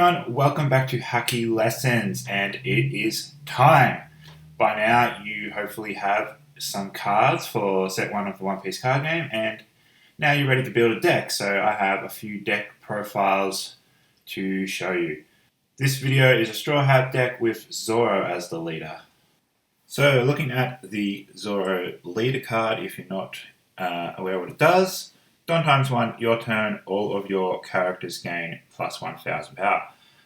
everyone, welcome back to Hacky Lessons, and it is time. By now you hopefully have some cards for set 1 of the One Piece card game, and now you're ready to build a deck. So I have a few deck profiles to show you. This video is a Straw Hat deck with Zoro as the leader. So looking at the Zoro leader card, if you're not aware what it does, Dawn times 1, your turn, all of your characters gain plus 1,000 power.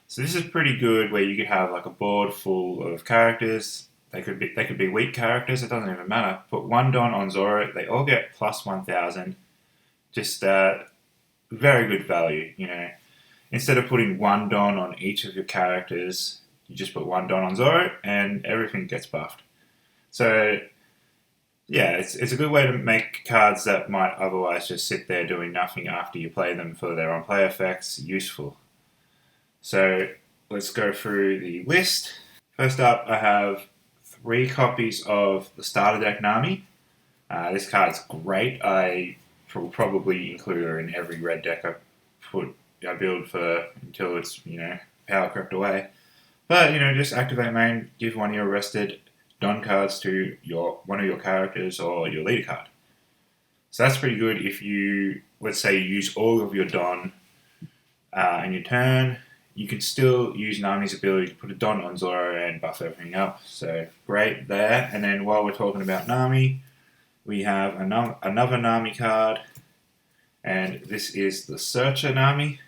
So this is pretty good where you could have like a board full of characters. They could be weak characters, it doesn't even matter. Put 1 Dawn on Zoro, they all get plus 1,000. Just very good value, you know. Instead of putting 1 Dawn on each of your characters, you just put 1 Dawn on Zoro and everything gets buffed. So yeah, it's a good way to make cards that might otherwise just sit there doing nothing after you play them for their on-play effects useful. So let's go through the list. First up, I have 3 copies of the starter deck Nami. This card's great. I will probably include her in every red deck I build for until it's, power crept away. But, just activate main, give one of your rested Don cards to one of your characters or your leader card. So that's pretty good if you, let's say, you use all of your Don in your turn. You can still use Nami's ability to put a Don on Zoro and buff everything up. So great there. And then while we're talking about Nami, we have another Nami card. And this is the Searcher Nami.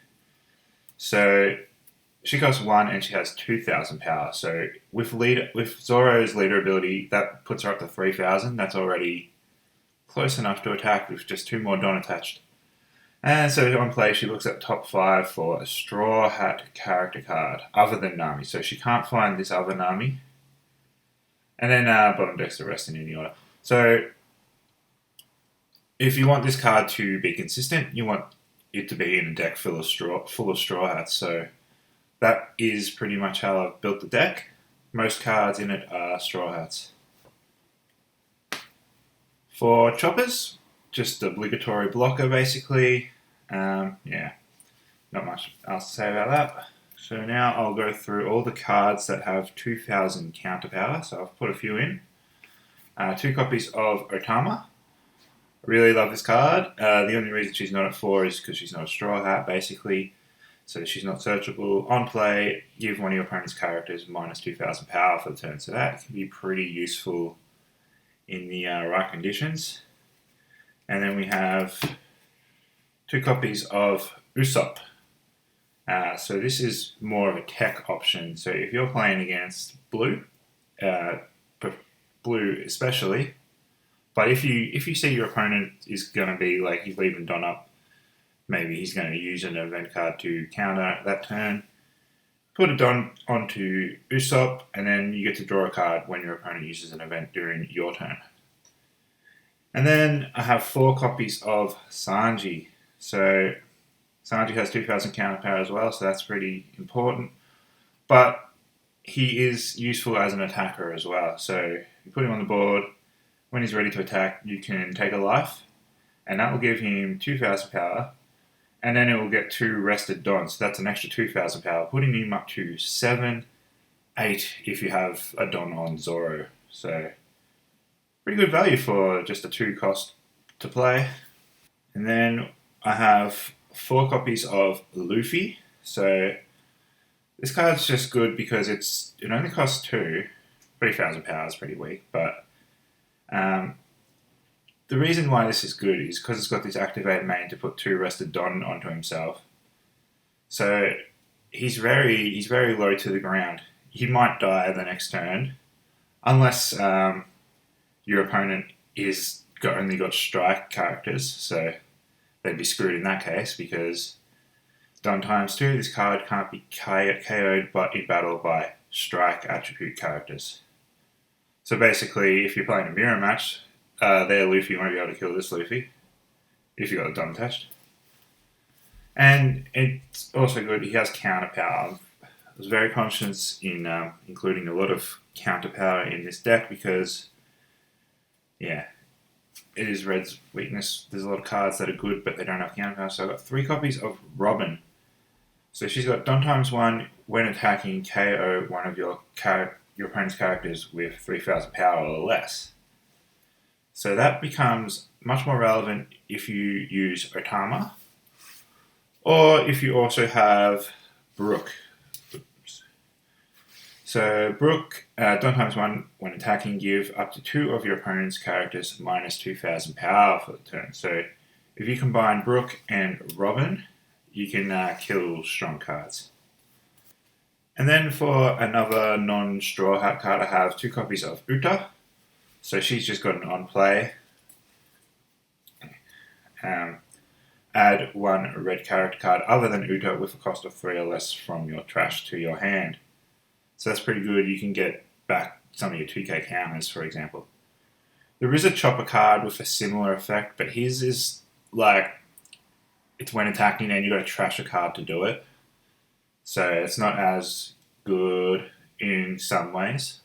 So she costs 1 and she has 2,000 power. So with Zoro's leader ability, that puts her up to 3,000. That's already close enough to attack with just 2 more Don attached. And so on play, she looks at top 5 for a Straw Hat character card other than Nami. So she can't find this other Nami. And then bottom deck's the rest in any order. So if you want this card to be consistent, you want it to be in a deck full of Straw Hats. So that is pretty much how I've built the deck. Most cards in it are Straw Hats. For choppers, just obligatory blocker basically. Not much else to say about that. So now I'll go through all the cards that have 2,000 counter power. So I've put a few in. 2 copies of Otama. Really love this card. The only reason she's not at 4 is because she's not a Straw Hat basically. So she's not searchable. On play, give one of your opponent's characters minus 2,000 power for the turn. So that can be pretty useful in the right conditions. And then we have 2 copies of Usopp. So this is more of a tech option. So if you're playing against blue especially, but if you see your opponent is going to be like, he's leaving Don up, maybe he's going to use an event card to counter that turn. Put a Don onto Usopp, and then you get to draw a card when your opponent uses an event during your turn. And then I have 4 copies of Sanji. So Sanji has 2,000 counter power as well, so that's pretty important. But he is useful as an attacker as well. So you put him on the board. When he's ready to attack, you can take a life, and that will give him 2,000 power. And then it will get 2 rested Dons. So that's an extra 2,000 power, putting him up to 7, 8 if you have a Don on Zoro. So pretty good value for just a 2 cost to play. And then I have 4 copies of Luffy. So this card's just good because it only costs 2. 3,000 power is pretty weak, but the reason why this is good is because it's got this activate main to put 2 rested Don onto himself. So he's very low to the ground. He might die the next turn, unless your opponent only got strike characters. So they'd be screwed in that case because Don times 2, this card can't be KO'd but in battle by strike attribute characters. So basically, if you're playing a mirror match, their Luffy won't be able to kill this Luffy if you've got a Don attached. And it's also good, he has counter power. I was very conscious in including a lot of counter power in this deck because, it is Red's weakness. There's a lot of cards that are good but they don't have counter power. So I've got 3 copies of Robin. So she's got Don times 1 when attacking KO one of your opponent's characters with 3,000 power or less. So that becomes much more relevant if you use Otama, or if you also have Brook. Oops. So Brook, Don times 1 when attacking, give up to 2 of your opponent's characters minus 2,000 power for the turn. So if you combine Brook and Robin, you can kill strong cards. And then for another non-Straw Hat card, I have 2 copies of Uta. So she's just got an on-play. Add 1 red character card other than Uta with a cost of 3 or less from your trash to your hand. So that's pretty good. You can get back some of your 2k counters, for example. There is a Chopper card with a similar effect, but his is like, it's when attacking and you've got to trash a card to do it. So it's not as good in some ways.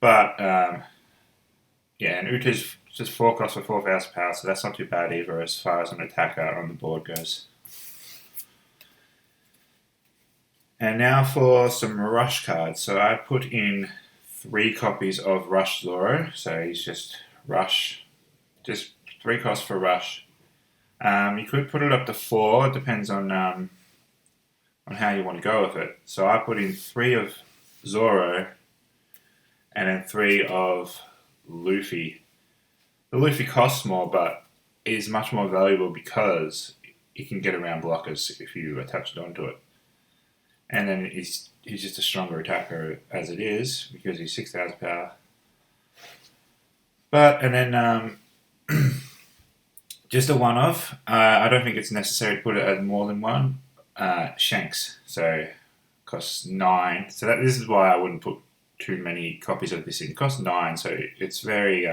But yeah, and Uta's just 4 costs for 4,000 power, so that's not too bad either as far as an attacker on the board goes. And now for some Rush cards. So I put in 3 copies of Rush Zoro. So he's just Rush, just 3 costs for Rush. You could put it up to 4. It depends on how you want to go with it. So I put in 3 of Zoro and then 3 of Luffy. The Luffy costs more, but is much more valuable because you can get around blockers if you attach it onto it. And then he's just a stronger attacker as it is because he's 6,000 power. And then just a one-off. I don't think it's necessary to put it as more than 1. Shanks, so costs 9. So this is why I wouldn't put too many copies of this in. It costs 9, so it's very.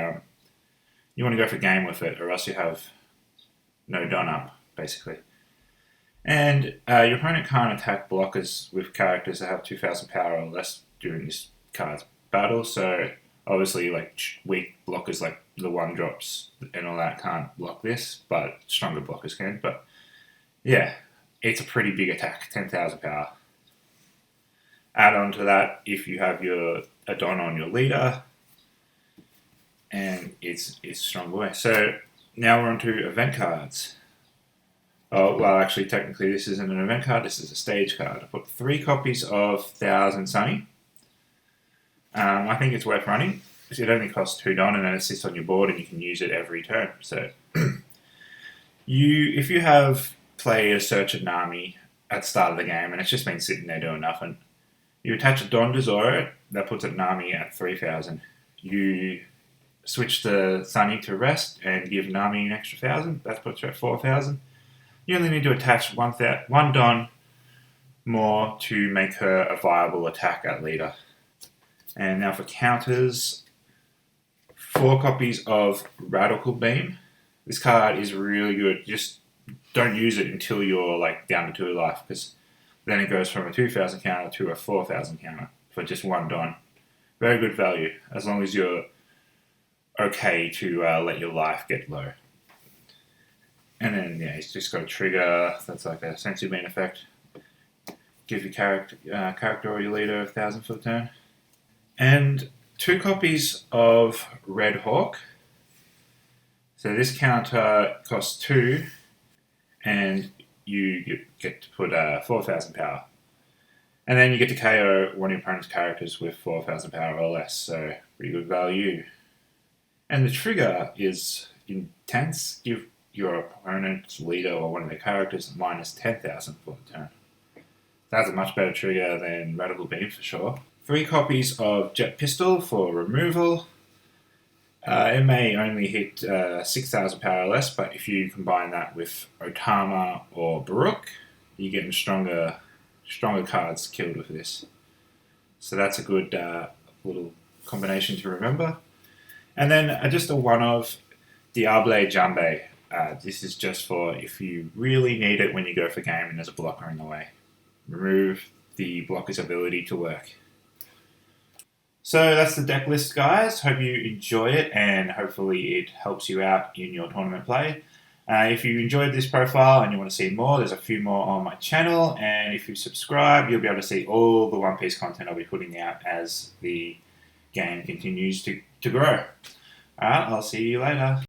You want to go for game with it, or else you have no Don up, basically. And your opponent can't attack blockers with characters that have 2,000 power or less during this card's battle. So obviously, like weak blockers like the 1-drops and all that can't block this, but stronger blockers can. But yeah, it's a pretty big attack, 10,000 power. Add on to that if you have a Don on your leader, and it's strong boy. So now we're on to event cards. Oh, well, actually, technically, this isn't an event card. This is a stage card. I put 3 copies of Thousand Sunny. I think it's worth running. It only costs 2 Don, and then it sits on your board, and you can use it every turn. So, if you have played a Search of Nami at the start of the game, and it's just been sitting there doing nothing, you attach a Don to Zoro. That puts it Nami at 3,000. You switch the Sunny to rest and give Nami an extra 1,000. That puts her at 4,000. You only need to attach 1 Don more to make her a viable attack at leader. And now for counters, 4 copies of Radical Beam. This card is really good. Just don't use it until you're like down to 2 life, because then it goes from a 2,000 counter to a 4,000 counter for just 1 Don. Very good value, as long as you're okay to let your life get low. And then, yeah, he's just got a trigger. That's like a sensory beam effect. Give your character or your leader 1,000 for the turn. And 2 copies of Red Hawk. So this counter costs 2, and you get to put 4,000 power. And then you get to KO one of your opponent's characters with 4,000 power or less. So pretty good value. And the trigger is intense. Give your opponent's leader or one of their characters minus 10,000 for the turn. That's a much better trigger than Radical Beam for sure. 3 copies of Jet Pistol for removal. It may only hit 6,000 power or less, but if you combine that with Otama or Baruch, you're getting stronger cards killed with this. So that's a good little combination to remember. And then just a one of Diable Jambe. This is just for if you really need it when you go for game and there's a blocker in the way. Remove the blocker's ability to work. So that's the deck list, guys. Hope you enjoy it, and hopefully it helps you out in your tournament play. If you enjoyed this profile and you want to see more, there's a few more on my channel, and if you subscribe, you'll be able to see all the One Piece content I'll be putting out as the game continues to grow. Alright, I'll see you later.